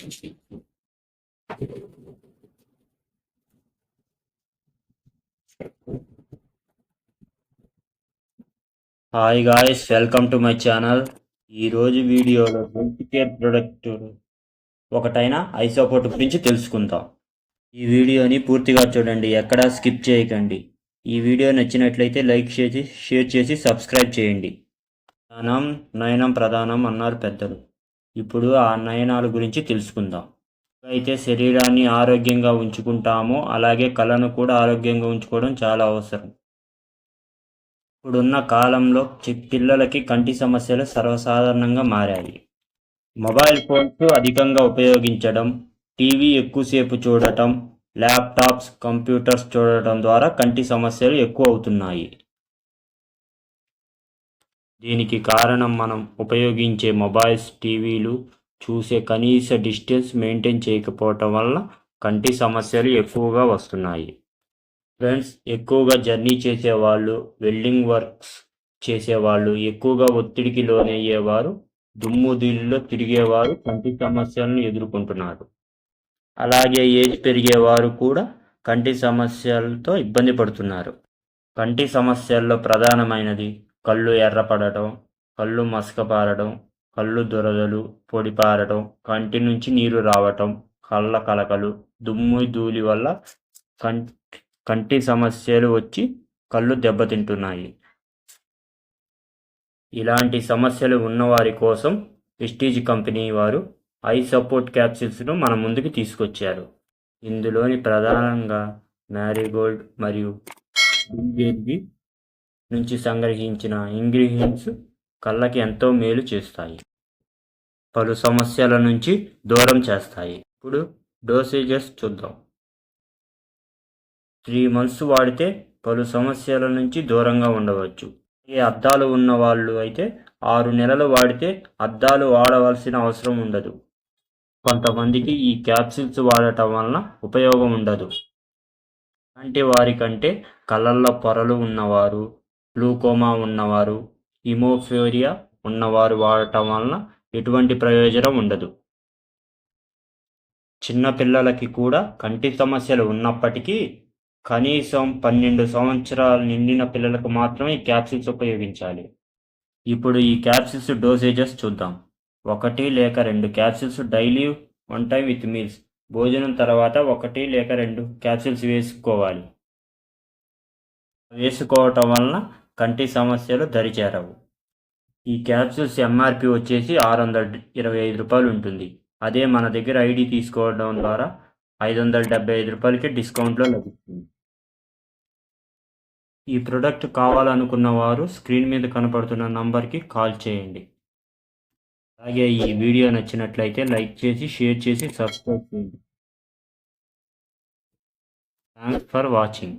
Hi guys, welcome to my channel. ఈరోజు వీడియోలో health care product ఒకటైన ఐ సపోర్ట్ గురించి తెలుసుకుందాం. ఈ వీడియోని పూర్తిగా చూడండి, ఎక్కడా స్కిప్ చేయకండి. ఈ వీడియో నచ్చినట్లయితే లైక్ చేసి షేర్ చేసి సబ్స్క్రైబ్ చేయండి. ప్రధానం నయనం ప్రధానం అన్నారు పెద్దలు. ఇప్పుడు ఆ నయనాల గురించి తెలుసుకుందాం. అయితే శరీరాన్ని ఆరోగ్యంగా ఉంచుకుంటామో అలాగే కళ్ళను కూడా ఆరోగ్యంగా ఉంచుకోవడం చాలా అవసరం. ఇప్పుడున్న కాలంలో పిల్లలకి కంటి సమస్యలు సర్వసాధారణంగా మారాయి. మొబైల్ ఫోన్స్ అధికంగా ఉపయోగించడం, టీవీ ఎక్కువసేపు చూడటం, ల్యాప్టాప్స్, కంప్యూటర్స్ చూడటం ద్వారా కంటి సమస్యలు ఎక్కువ అవుతున్నాయి. దీనికి కారణం మనం ఉపయోగించే మొబైల్స్, టీవీలు చూసే కనీస డిస్టెన్స్ మెయింటైన్ చేయకపోవటం వల్ల కంటి సమస్యలు ఎక్కువగా వస్తున్నాయి. ఫ్రెండ్స్, ఎక్కువగా జర్నీ చేసేవాళ్ళు, వెల్డింగ్ వర్క్స్ చేసేవాళ్ళు, ఎక్కువగా ఒత్తిడికి లోనయ్యేవారు, దుమ్ముధూళిలో తిరిగేవారు కంటి సమస్యలను ఎదుర్కొంటున్నారు. అలాగే ఏజ్ పెరిగేవారు కూడా కంటి సమస్యలతో ఇబ్బంది పడుతున్నారు. కంటి సమస్యల్లో ప్రధానమైనది కళ్ళు ఎర్రపడటం, కళ్ళు మసకబారడం, కళ్ళు దురదలు, పొడిపారడం, కంటి నుంచి నీరు రావటం, కళ్ళ కలకలు, దుమ్ము ధూళి వల్ల కంటి సమస్యలు వచ్చి కళ్ళు దెబ్బతింటున్నాయి. ఇలాంటి సమస్యలు ఉన్నవారి కోసం ప్రెస్టీజ్ కంపెనీ వారు ఐ సపోర్ట్ క్యాప్సిల్స్ను మన ముందుకు తీసుకొచ్చారు. ఇందులోని ప్రధానంగా మ్యారీగోల్డ్ మరియు బిల్బేబీ నుంచి సంగ్రహించిన ఇంగ్రీడియంట్స్ కళ్ళకి ఎంతో మేలు చేస్తాయి, పలు సమస్యల నుంచి దూరం చేస్తాయి. ఇప్పుడు డోసేజెస్ చూద్దాం. 3 months వాడితే పలు సమస్యల నుంచి దూరంగా ఉండవచ్చు. ఈ అద్దాలు ఉన్న వాళ్ళు అయితే 6 నెలలు వాడితే అద్దాలు వాడవలసిన అవసరం ఉండదు. కొంతమందికి ఈ క్యాప్సిల్స్ వాడటం వలన ఉపయోగం ఉండదు. అలాంటి వారికంటే కళ్ళల్లో పొరలు ఉన్నవారు, గ్లూకోమా ఉన్నవారు, హిమోఫీలియా ఉన్నవారు వాడటం వలన ఎటువంటి ప్రయోజనం ఉండదు. చిన్నపిల్లలకి కూడా కంటి సమస్యలు ఉన్నప్పటికీ కనీసం 12 సంవత్సరాలు నిండిన పిల్లలకు మాత్రమే ఈ క్యాప్సిల్స్ ఉపయోగించాలి. ఇప్పుడు ఈ క్యాప్సిల్స్ డోసేజెస్ చూద్దాం. 1 లేక 2 capsules daily 1 time with meals. భోజనం తర్వాత 1 లేక 2 క్యాప్సిల్స్ వేసుకోవాలి. వేసుకోవటం వలన కంటి సమస్యలు దరిచేరవు. ఈ క్యాప్సిల్స్ ఎంఆర్పి వచ్చేసి 625 రూపాయలు ఉంటుంది. అదే మన దగ్గర ఐడి తీసుకోవడం ద్వారా 575 రూపాయలకి డిస్కౌంట్లో లభిస్తుంది. ఈ ప్రోడక్ట్ కావాలనుకున్న వారు స్క్రీన్ మీద కనపడుతున్న నంబర్కి కాల్ చేయండి. అలాగే ఈ వీడియో నచ్చినట్లయితే లైక్ చేసి షేర్ చేసి సబ్స్క్రైబ్ చేయండి. Thanks for watching.